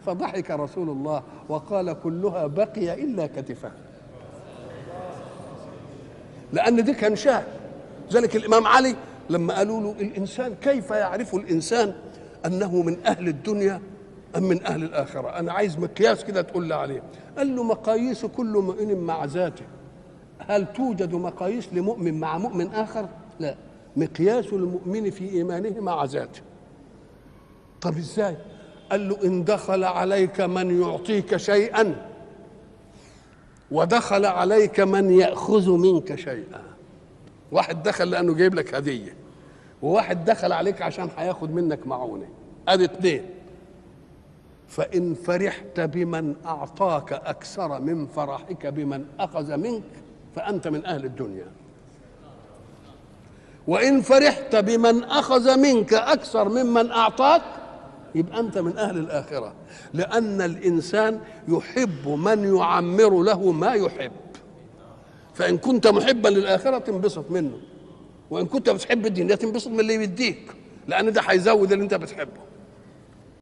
فضحك رسول الله وقال كلها بقي إلا كتفها، لأن دي كان شاه. ذلك الإمام علي لما قالوا له الإنسان كيف يعرف الإنسان أنه من أهل الدنيا أم من أهل الآخرة؟ أنا عايز مقياس كده تقول لي عليه. قال له مقاييس كل مؤمن مع ذاته. هل توجد مقاييس لمؤمن مع مؤمن آخر؟ لا، مقياس المؤمن في إيمانه مع ذاته. طب إزاي؟ قال له إن دخل عليك من يعطيك شيئا ودخل عليك من يأخذ منك شيئا. واحد دخل لأنه جايب لك هدية، وواحد دخل عليك عشان هياخد منك معونة، ادي اتنين. فإن فرحت بمن أعطاك أكثر من فرحك بمن أخذ منك فأنت من أهل الدنيا، وإن فرحت بمن أخذ منك أكثر ممن أعطاك يبقى أنت من أهل الآخرة. لأن الإنسان يحب من يعمر له ما يحب، فإن كنت محبا للآخرة تنبسط منه، وإن كنت بتحب الدنيا تنبسط من اللي يديك، لأن ده هيزود اللي أنت بتحبه.